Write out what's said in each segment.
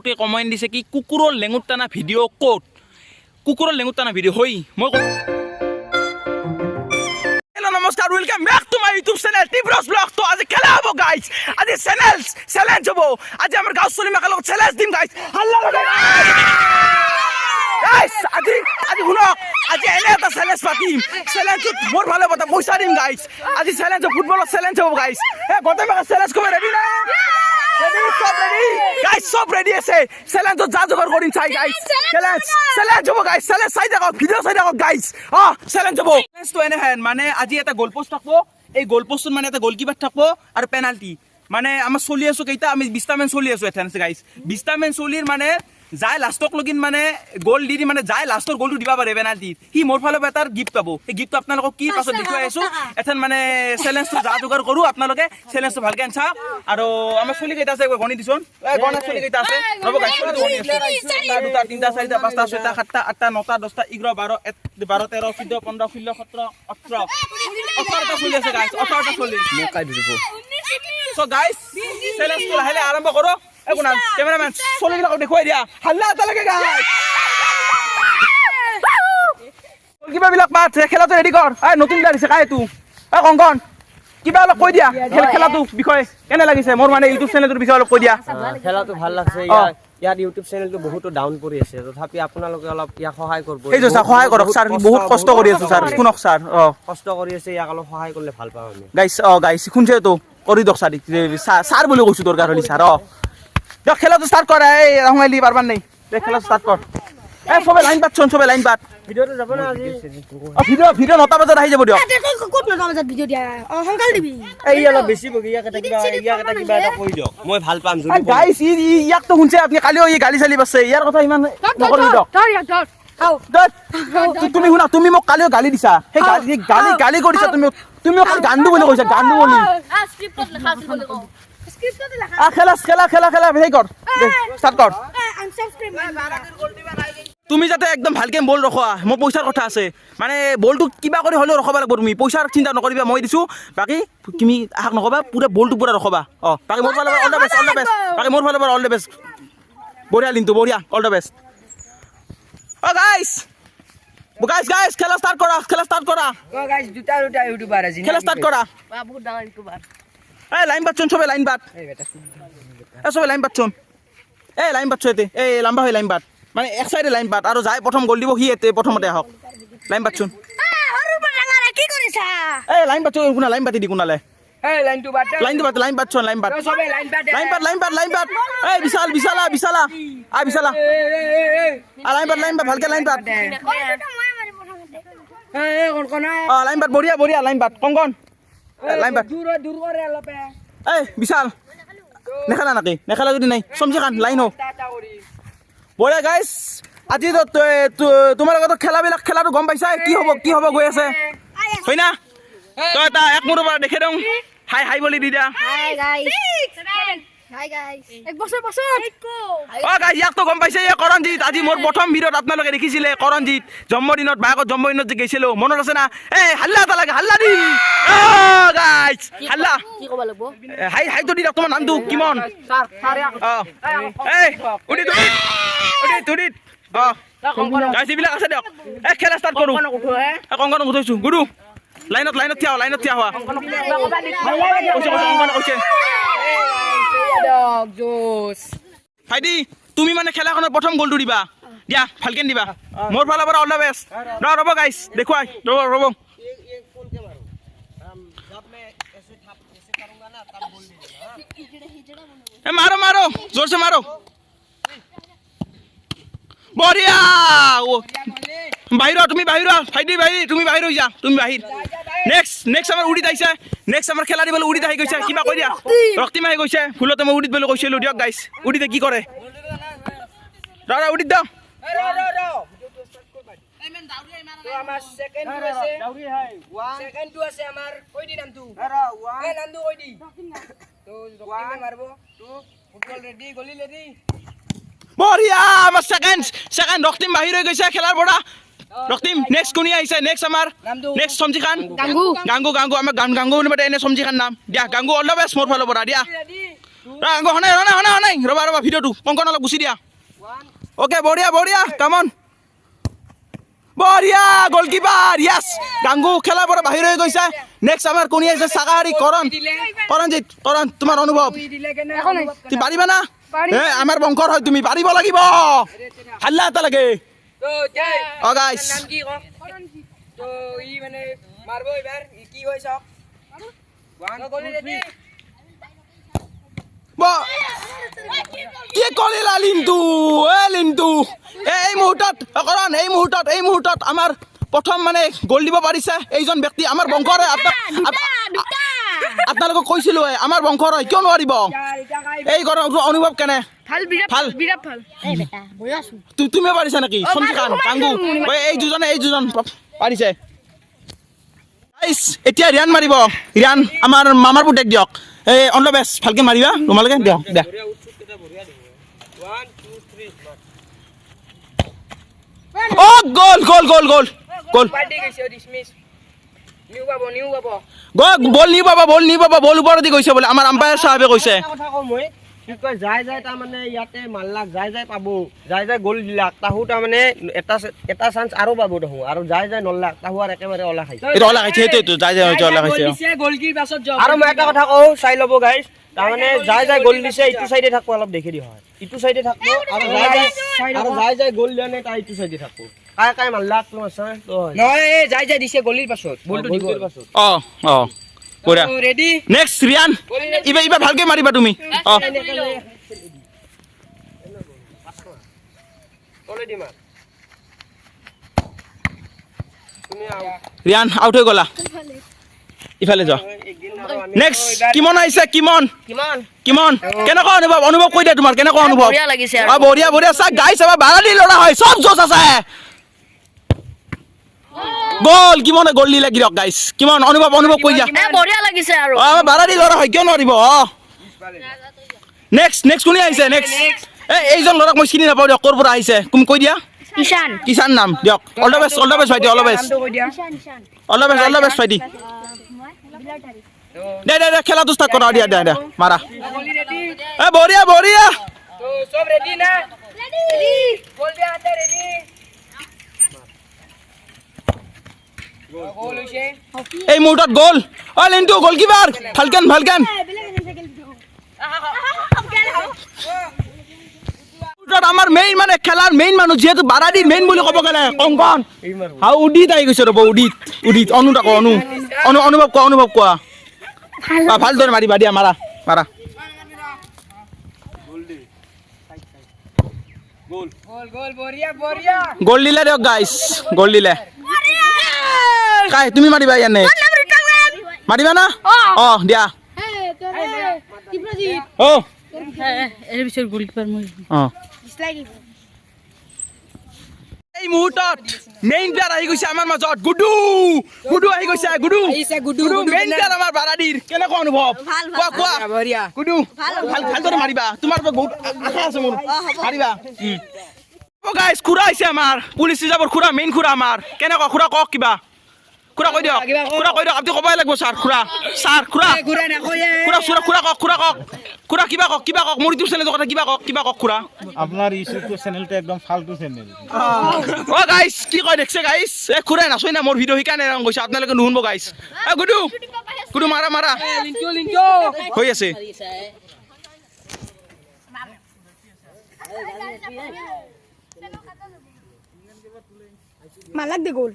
বহুতে কমেণ্ট দিছে কি কুকুৰৰ লেঙুৰ টানা ভিডিঅ' ক'ত কুকুৰৰ লেঙুৰ টানা ভিডিঅ' হৈ মই হেল্ল' নমস্কাৰ welcome back to my YouTube channel টিব্ৰছ ব্লগ তো আজি খেলা হ'ব গাইজ আজি চেলেঞ্জ হ'ব আজি আমাৰ গাঁও চলি মাকৰ লগত চেলেঞ্জ দিম গাইজ হাল্লা লগাই গাইজ আজি শুনক আজি এনে এটা চেলেঞ্জ পাতিম চেলেঞ্জত মোৰ ভালে পতা পইচা দিম গাইজ আজি চেলেঞ্জ ফুটবলৰ চেলেঞ্জ হ'ব গাইজ গোটেই মাকে চেলেঞ্জ কৰিব ৰেডি না গাইজ সব রেডি আছে চ্যালেঞ্জ যা জোগাড় করিন চাই গাইজ চ্যালেঞ্জ হবো গাইজ চ্যালেঞ্জ চাই থাকক ভিডিও চাই থাকক গাইজ চ্যালেঞ্জ হবো তো এনে হেন মানে আজি এটা গোল পোস্ট থাকবো এই গোল পোস্টত মানে এটা গোলকিপার থাকবো আর পেনাল্টি মানে আমার চলি আছো কেইটা আমি 20টা মেন চলি আছো এখান আছে গাইজ 20টা মেন চলির মানে যাই লাষ্টক লগিন মানে গোল দি মানে যাই লাষ্টৰ গোলটো দিবা পাৰে পেনাল্টি সি মোৰ ফালৰ পৰা এটাৰ গিফ্ট পাব এই গিফ্টটো আপোনালোকক কি পাছত দেখুৱাই আছো এখন মানে চ্যালেঞ্জটো যা যোগাৰ কৰো আপোনালোকে চ্যালেঞ্জটো ভালকে চাওক আৰু আমাৰ চলি কেইটা আছে গণি দিছোন গণা চলি কেইটা আছে ৰব গাইছ চলি গণি আছে 1 2 3 4 5 6 7 8 9 10 11 12 13 14 15 16 17 18 18টা চলি আছে গাইছ 18টা চলি মোক কাই দিব সো গাইছ চ্যালেঞ্জটো লাহে আৰম্ভ কৰো এগুনা ক্যামেৰাম্যান চলি গিলা দেখুৱাই দিয়া হাল্লা এটা লাগে গাইছ কিবা বিলাক পাত খেলাটো ৰেডি কৰ নতুন লাগিছে কাই তু কংকন কিবা অলপ কৈ দিয়া খেলাটো বিষয় কেনে লাগিছে মোৰ মানে ইউটিউব চেনেলটোৰ বিষয় অলপ কৈ দিয়া খেলাটো ভাল লাগছে ইয়াৰ ইউটিউব চেনেলটো বহুতো ডাউন পৰি আছে তথাপি আপোনালোকে অলপ ইয়াক সহায় কৰিব এই যে সহায় কৰক স্যাৰ বহুত কষ্ট কৰি আছো স্যাৰ শুনক স্যাৰ কষ্ট কৰি আছে ইয়াক অলপ সহায় কৰিলে ভাল পাম আমি গাইছ শুনছে তো কৰি দক স্যাৰ বুলি কৈছো দৰকাৰ হলি স্যাৰ দেখ খেলাটো স্টার্ট কর এই রঙাইলি পারবার নাই দেখ খেলা স্টার্ট কর সবে লাইন পাত সবে লাইন পাত ভিডিওটো যাব না আজি ভিডিও 9টা বজাত আহি যাব দিয়ক ক'ত 9টা বজাত ভিডিও দিয়া সংকাল দিবি এই অলপ বেছি বগি ইয়াক এটা কিবা এটা কৈ দিয়ক মই ভাল পাম যদি গাইস ইয়াক তো শুনছে আপনি কালিও এই গালি চালি পাছে ইয়ার কথা ইমান নকৰি দিয়ক তুমি শুনা তুমি মোক কালিও গালি দিছা সেই গালি কৰিছা তুমি মোক গান্দু বুলি কৈছা গান্দু বুলি স্ক্ৰিপ্টত লেখা আছিল বুলি কও স্ক্ৰিপ্টত লেখা খেলা হেই কৰ স্টাৰ্ট কৰ আনসাবস্ক্ৰাইব তুমি যাতে একদম ভালকে বল ৰখোৱা মোৰ পইচাৰ কথা আছে মানে বলটো কিবা কৰি হলেও ৰখাব লাগিব তুমি পইচাৰ চিন্তা নকৰিবা মই দিছো বাকি তুমি আহাক নকবা পুৰা বলটো পুৰা ৰখাবা বাকি মোৰ ফালৰ পৰা অল দ্য বেস্ট বাকি মোৰ ফালৰ পৰা অল দ্য বেস্ট বঢ়িয়া লিন্তু বঢ়িয়া অল দ্য বেস্ট গাইস খেলা স্টার্ট করা গাইস দুটা ইউটিউবার আছে খেলা স্টার্ট করা বহুত ডাঙৰ ইউটিউবাৰ এই লাইন বাটছন সবে লাইন বাট সবে লাইন বাটছন এই লাইন বাটছ এতে এই লম্বা হৈ লাইন বাট মানে এক সাইডে লাইন বাট আৰু যাই প্ৰথম গোল দিব সি এতে প্ৰথমতে আহক লাইন বাটছন সৰু ডাঙৰ কি কৰিছা এই লাইন বাটছ কোনা লাইন বাটি দি কোনালে এই লাইনটো বাট লাইন বাটছন সবে লাইন বাট এই বিশালা আ বিশালা লাইন বাট ভালকে লাইন বাট এই কোন লাইন বাট বঢ়িয়া লাইন বাট কংকন লাইন বাট দূৰ কৰে অলপ এই বিশাল নেখেলা যদি নাই সমজি খান লাইন হোক বঢ়িয়া গাইছ আজি তোমাৰ লগত খেলাটো গম পাইছা কি হ'ব গৈ আছে হয় না তই এটা এক মোৰ পৰা দেখে দিওঁ হাই বুলি দি দিয়া হাই গাইস এক বছৰ পাছত গাইস ইয়াক তো গম পাইছে কৰণজিৎ আজি মোৰ প্ৰথম ভিডিঅ'ত আপোনালোকে দেখিছিলে কৰণজিৎ জন্মদিনত যে গৈছিলো মনত আছে না এই হাল্লা এটা লাগে হাল্লা দি গাইস হাল্লা কি ক'ব লাগিব হাইটো দি তোমাৰ নামটো কিমন এই উদিত গাইস এইবিলাক আছে দিয়ক খেলা ষ্টাৰ্ট কৰো কংকন উঠাইছো গুৰু লাইনত থিয়া হোৱা কৈছে ভাইটি তুমি মানে খেলাখনৰ প্ৰথম গলটো দিবা দিয়া ভালকে দিবা মোৰ ফালৰ পৰা অল দ্য বেস্ট ৰ'ব গাইছ দেখুৱাই ৰ'ব মাৰো জোৰছে মাৰো বঢ়িয়া তুমি বাহিৰ ভাইটি তুমি বাহিৰ হৈ যা তুমি বাহিৰ নেক্সট আমাৰ উদিত আহিছে নেক্সট আমাৰ খেলা দিবলৈ উদিত আহি গৈছে কিবা কৈ দিয়া ৰক্তিম আহি গৈছে ভুলতে মই উদিত বুলি কৈছিলো দিয়ক গাইছ উদিতে কি কৰে উদিত দাও আমাৰ সেকেন্ডটো আছে আমাৰ কৈ দি নামটো নামটো কৈ দি তো ৰক্তিমে মাৰব ফুটবল ৰেডি গলি ৰেডি বঢ়িয়া আমাৰ সেকেন্ড ৰক্তিম বাহিৰ হৈ গৈছে খেলাৰ পৰা ৰক্তিম নেক্সট কোনি আহিছে নেক্সট আমাৰ নেক্সট সমজি খান গাঙ্গু আমাৰ গাঙ্গু মানে এনে সমজি খান নাম দিয়া গাঙ্গু অল দ্য বেস্ট মোৰ ফালৰ পৰা দিয়া ৰবা ভিডিঅ'টো কংকন অলপ গুচি দিয়া 1 অ'কে বঢ়িয়া কামন বঢ়িয়া গলকিপাৰ য়েছ গাংগু খেলাৰ পৰা বাহিৰ হৈ গৈছে নেক্সট আমাৰ কোনি আছে চাকাহাৰী কৰণজিৎ তোমাৰ অনুভৱ তুই দিলে কেনে তুমি পাৰিবা না আমাৰ বংশৰ হয় তুমি পাৰিব লাগিব হাল্লা এটা লাগে তো যাই অ গাইছ নাম কি ক তো ই মানে মারবো এবার ই কি হয় সব 1 গলি রেডি কি কৰিলা লিন্তু লিন্তু এই মুহূৰ্তত আমাৰ প্ৰথম মানে গ'ল দিব পাৰিছে এইজন ব্যক্তি আমাৰ বংশৰ আপোনালোকক কৈছিলো আমাৰ বংশৰ হয় কিয় নোৱাৰিব এই অনুভৱ কেনে ভাল তুমি পাৰিছা নেকি সঞ্চিকান কাংগু এই দুজন পাৰিছে এতিয়া ৰিয়ান মাৰিব ৰিয়ান আমাৰ মামাৰ পুতেক দিয়ক এই অন দ্য বেষ্ট ভালকে মাৰিবা তোমালোকে দিয়ক দে 1 2 3 ও গোল পাৰ্টি গেছে ডিসমিস নিউ বাবো বল নি বাবা বল ওপৰতে গৈছে বোলে আমাৰ আম্পায়াৰ সাহেবে কৈছে কথা কওঁ মই কি কয় যাই তাৰমানে ইয়াতে মাল্লাক যাই পাব যাই গ'ল দিলাক তাহু তাৰমানে এটা চান্স আৰু পাব দেখোন আৰু যাই নল্লাক তাহু আৰু একেবাৰে ওলা খাইছে এটা ওলা খাইছে সেইটো যাই ওলা খাইছে গোলকিৰ পাছত যাও আৰু মই এটা কথা কওঁ চাই ল'ব গাইছ তাৰমানে যাই গ'ল দিছে ইটো সাইডে থাকব অলপ দেখি দি হয় ইটো সাইডে থাকব আৰু যাই গ'ল দিয়া নাই তাই ইটো সাইডে থাকব কাই মাল্লাক তো আছে তো নয় যাই দিছে গলির পাছত বলটো দিব অ পুৰা ৰেডি নেক্সট ৰিয়ান ইবা ভালকে মাৰিবা তুমি অ তলে দিমা তুমি ৰিয়ান আউট হৈ গলা ইফালে যোৱা নেক্সট কিমন আহিছে কিমন কেনেকুৱা অনুভৱ কৈ দিয়া তোমাৰ কেনেকুৱা অনুভৱ বঢ়িয়া লাগিছে আৰু। বঢ়িয়া চা গাইছ এবাৰ বাৰাদি ল'ৰা হয় চব জোচ আছে গ'ল কিমনে গ'ল দিলে গিৰক গাইছ কিমান অনুভৱ কৈ দিয়া বঢ়িয়া লাগিছে আৰু বাৰাদি ল'ৰা হয় কিয় নোৱাৰিব নেক্সট কোনে আহিছে নেক্সট এইজন ল'ৰাক মই চিনি নাপাওঁ দিয়ক ক'ৰ পৰা আহিছে তুমি কৈ দিয়া কিষাণ নাম দিয়ক অল দ্য বেষ্ট ভাইটি অল দ্য বেষ্ট ভাইটি দে খেলাটো ষ্টাৰ্ট কৰা দিয়া দে মাৰা গলি ৰেডি বঢ়িয়া তো সব ৰেডি না ৰেডি বল দে হাতে ৰেডি গোল হইছে এই মুহূৰ্তত গ'ল লিন্তু গ'লকিপাৰ ভালকেন আমাৰ মেইন মানে খেলাৰ মেইন মানুহ যিহেতু বাৰাদিৰ মেইন বুলি ক'ব গ'লে কংকন উদিত আহি গৈছে ৰ'ব উদিত অনুভৱ কোৱা ভালদৰে মাৰিবা দিয়া মাৰা গোল বড়িয়া গ'ল দিলে দিয়ক গাইছ গ'ল দিলে কাই তুমি মাৰিবা ইয়ানে মাৰিবা না দিয়া এই মুহূৰ্তত মেইন প্লেয়াৰ আহি গৈছে আমাৰ মাজত গুডু আহি গৈছে গুডু মেইন প্লেয়াৰ আমাৰ বাৰাদিৰ কেনেকুৱা অনুভৱ কোৱা বড়িয়া গুডু ভালদৰে মাৰিবা তোমাৰ বহুত আশা আছে মোৰ মাৰিবা গাইছ খুৰা আহিছে আমাৰ পুলিচ ৰিজাৰ্ভৰ খুৰা মেইন খুৰা আমাৰ কেনেকুৱা খুৰা কওক কিবা খুৰা কৈ দিয়ক আপুনি ক'বই লাগিব খুৰা ঘুৰা না কয়ে খুৰা কিবা কওক মোৰ ইউটিউব চেনেলৰ কথা কিবা কওক খুৰা আপনার ইউটিউব চ্যানেলটা একদম ফালতু চ্যানেল গাইছ কি কয় দেখছে গাইছ খুৰাই নাচই না মোৰ ভিডিঅ' শিকাই নাই গৈছে আপোনালোকে নুশুনব গাইছ গুডু মাৰা লিঞ্চো হৈ আছে মালাক দে গোল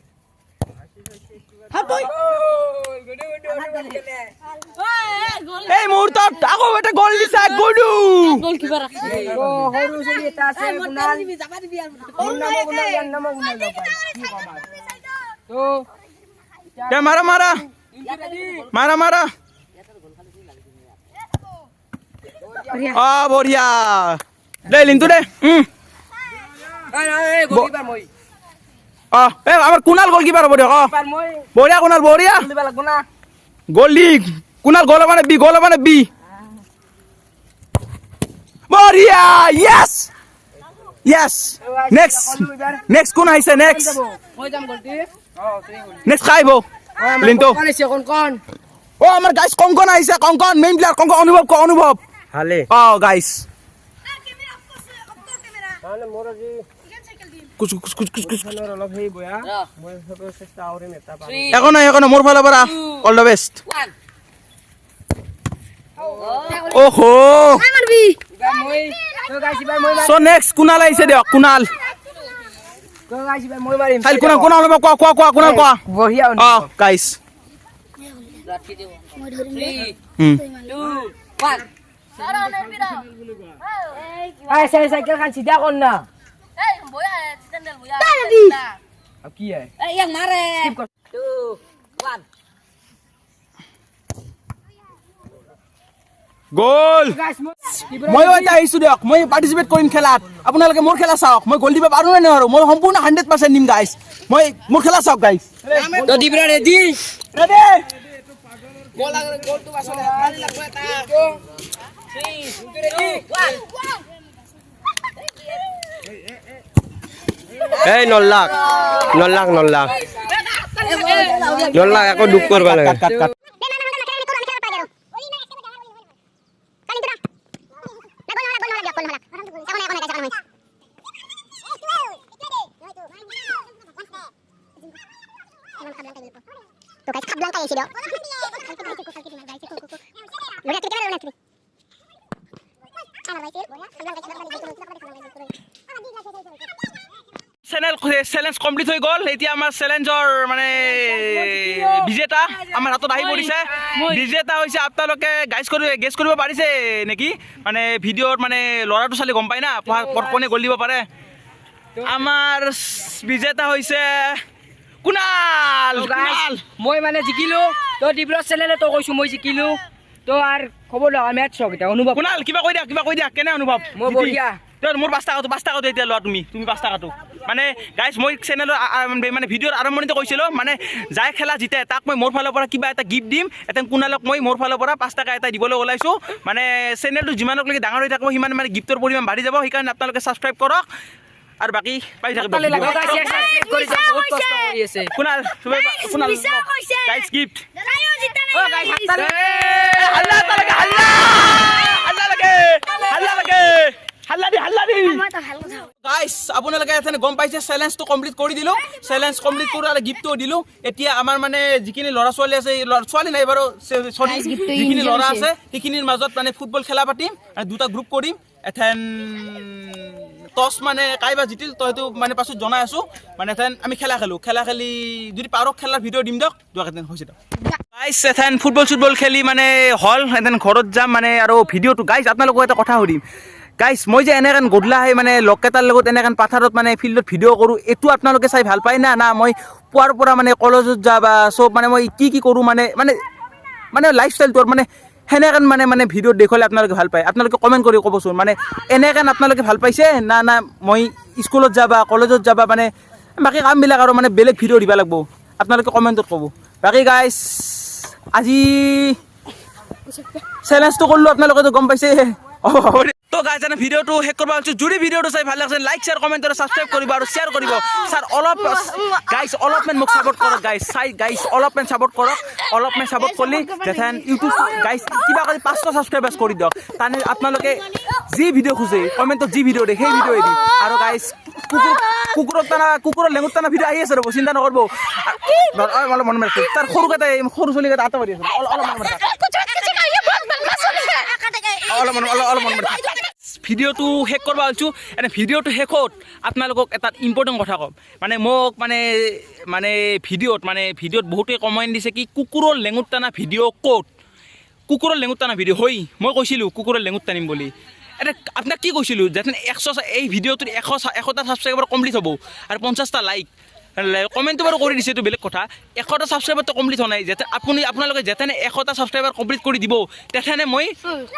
এই মুহূৰ্তত আকৌ এটা গ'ল দিছে গুডু গোলকিপাৰ হৰু চলি এটা আছে গুনাল তো দে মাৰা বঢ়িয়া দে লিন্তু দে গোলকিপাৰ মই আমাৰ কুণাল গ'লকিপাৰ হ'ব দিয়ক পার মই বঢ়িয়া কুণাল বঢ়িয়া দিবা লাগব না গ'ল দি কুণাল গ'ল মানে বি বঢ়িয়া য়েছ নেক্সট কোন আহিছে নেক্সট মই যাম গলতি নেক্সট খাই আহিব লিন্তু কোন আছে কোন আমাৰ গাইছ কংকন আহিছে কংকন মেইন প্লেয়াৰ কংকন অনুভৱ ভালে Oh, guys. মানে মোৰ আজি কুচ খেলৰ অলপ সেই বয়া মই সব চেষ্টা কৰিম এটা পাম একো নাই মোৰ ফালৰ পৰা অল দ্য বেষ্ট ওহো এবাৰ মই তো গাইছ এবাৰ মই সো নেক্সট কুনাল আহিছে দিয়ক কুনাল তো গাইছ এবাৰ মই মাৰিম খালি কুনাল অলপ কোৱা কুনাল কোৱা বঢ়িয়া অ গাইস আই সাইকেল খান সিধা কর না এই বয়া স্ট্যান্ডাল বয়া अब की है এই ইয়াক মারে स्किप कर 2 1 গোল गाइस মই এটা আহিছো দিয়ক মই পাৰ্টিসিপেট কৰিম খেলাত আপোনালোকে মোৰ খেলা চাওক মই গল দিব পাৰো নে নোৱাৰো মই সম্পূৰ্ণ 100% নিম গাইস মই মোৰ খেলা চাওক গাইস तो दिबरा रेडी ৰেডি गोल तो बासले मारी लागबो এটা 3 रेडी এই 9 লাখ একো দুখ কৰবা লাগে কাট तो guys kablang kayo sido. Lo lihat kita mana nanti. Ana guys, challenge complete হৈ গ'ল এতিয়া আমাৰ চেলেঞ্জৰ মানে বিজেতা আমাৰ হাতত আহি পৰিছে বিজেতা হৈছে আপোনালোকে গেছ কৰিব পাৰিছে নেকি মানে ভিডিঅ'ত মানে ল'ৰাটো চালি গম পায় না কোনে গ'ল দিব পাৰে আমাৰ বিজেতা হৈছে কুনাল মই মানে জিকিলো তো দিব্ৰ চেনেলে তো কৈছো মই জিকিলো তো আর খবর লগা ম্যাচ হক এটা অনুভব কুনাল কিবা কৈ দিয়া কেনে অনুভৱ মই বঢ়িয়া মোৰ 5 টাকাটো এতিয়া লোৱা তুমি 5 টাকাটো মানে গাইজ মই চেনেলৰ মানে ভিডিঅ'ৰ আৰম্ভণিতে কৈছিলোঁ মানে যাই খেলা জিতে তাক মই মোৰ ফালৰ পৰা কিবা এটা গিফ্ট দিম এটা কুনালক মই মোৰ ফালৰ পৰা 5 টকা এটা দিবলৈ ওলাইছোঁ মানে চেনেলটো যিমানলৈকে ডাঙৰ হৈ থাকিব সিমান মানে গিফ্টৰ পৰিমাণ বাঢ়ি যাব সেইকাৰণে আপোনালোকে ছাবস্ক্ৰাইব কৰক আৰু বাকী পাই থাকিব কুনাল গাইজ গিফ্ট গাইস আপোনালোকে এখানে গম পাইছে চ্যালেঞ্জটো কমপ্লিট কৰি দিলো চ্যালেঞ্জ কমপ্লিট কৰি আৰু গিফ্টও দিলো এতিয়া আমাৰ মানে যিখিনি ল'ৰা ছোৱালী আছে ছোৱালী নাই বাৰু সৰি যিখিনি ল'ৰা আছে সেইখিনিৰ মাজত মানে ফুটবল খেলা পাতিম আৰু দুটা গ্ৰুপ কৰিম এথেন টস মানে কাইবা জিতিল তো সেইটো মানে পাছত জনাই আছো মানে এথেন আমি খেলা খেলি যদি পাৰক খেলাৰ ভিডিঅ' দিম দিয়ক দুৱাকেতেন হৈছে দিয়ক গাইস এথেন ফুটবল খেলি মানে হল এথেন ঘৰত যাম মানে আৰু ভিডিঅ'টো গাইস আপোনালোকক এটা কথা সুধিম গাইস মই যে এনেকান গধলা আহি মানে লকেটাৰ লগত এনেকান পাথাৰত মানে ফিল্ডত ভিডিঅ' কৰোঁ এইটো আপোনালোকে চাই ভাল পায় না মই পুৱাৰ পৰা মানে কলেজত যা বা চব মানে মই কি কৰোঁ মানে লাইফষ্টাইলটোৰ মানে সেনেকান মানে ভিডিঅ'ত দেখুৱালে আপোনালোকে ভাল পায় আপোনালোকে কমেণ্ট কৰি ক'বচোন মানে এনেকান আপোনালোকে ভাল পাইছে না মই স্কুলত যাবা কলেজত যাবা মানে বাকী কামবিলাক আৰু মানে বেলেগ ভিডিঅ' দিব লাগিব আপোনালোকে কমেণ্টত ক'ব বাকী গাইস আজি চেলেঞ্জটো কৰিলোঁ আপোনালোকেতো গম পাইছে তো গাইজ এনে ভিডিঅ'টো শেষ কৰিব আছোঁ যদি ভিডিঅ'টো চাই ভাল লাগিছে লাইক শ্বেয়াৰ কমেণ্ট আৰু ছাবস্ক্ৰাইব কৰিব আৰু শ্বেয়াৰ কৰিব ছাৰ অলপমান মোক ছাপোৰ্ট কৰক গাইজ অলপমান ছাপোৰ্ট কৰক অলপমান ছাপোৰ্ট কৰিলে যেথেন ইউটিউব গাইজ কিবা কৰি 500 ছাবস্ক্ৰাইবাৰ্ছ কৰি দিয়ক তানে আপোনালোকে যি ভিডিঅ' খোজে কমেণ্টত যি ভিডিঅ' দিয়ে সেই ভিডিঅ'ই দিম আৰু গাইজ কুকুৰৰ লেঙুৰ টানা ভিডিঅ' আহি আছে ৰ'ব চিন্তা নকৰিব অলপ মন মাৰিছে তাৰ সৰু চলিকেইটা আটা কৰি আছে অলপ ভিডিঅ'টো শেষ কৰিব আছোঁ এনে ভিডিঅ'টো শেষত আপোনালোকক এটা ইম্পৰ্টেণ্ট কথা ক'ম মানে মোক মানে ভিডিঅ'ত বহুতে কমেণ্ট দিছে কি কুকুৰৰ লেঙুৰ টানা ভিডিঅ' ক'ত কুকুৰৰ লেঙুৰ টানা ভিডিঅ' হৈ মই কৈছিলোঁ কুকুৰৰ লেঙুৰ টানিম বুলি এটা আপোনাক কি কৈছিলোঁ যেন এই ভিডিঅ'টোত 100টা ছাবস্ক্ৰাইবাৰ কমপ্লিট হ'ব আৰু 50টা লাইক কমেণ্টটো বাৰু কৰি দিছে এইটো বেলেগ কথা 100টা ছাবস্ক্ৰাইবাৰটো কমপ্লিট হোৱা নাই যাতে আপোনালোকে যেনে 100টা ছাবস্ক্ৰাইবাৰ কমপ্লিট কৰি দিব তেথেনে মই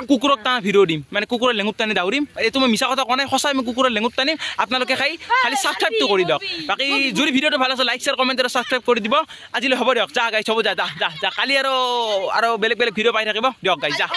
কুকুৰক টানা ভিডিঅ' দিম মানে কুকুৰৰ লেঙুৰ টানি দাউৰিম এইটো মই মিছা কথা কোৱা নাই সঁচাই মই কুকুৰৰ লেঙুৰ টানিম আপোনালোকে খালি ছাবস্ক্ৰাইবটো কৰি দিয়ক বাকী যদি ভিডিঅ'টো ভাল আছে লাইক শ্বেয়াৰ কমেণ্ট আৰু ছাবস্ক্ৰাইব কৰি দিব আজিলৈ হ'ব দিয়ক যা গাইছ হ'ব যা কালি আৰু বেলেগ ভিডিঅ' পাই থাকিব দিয়ক গাইছ যা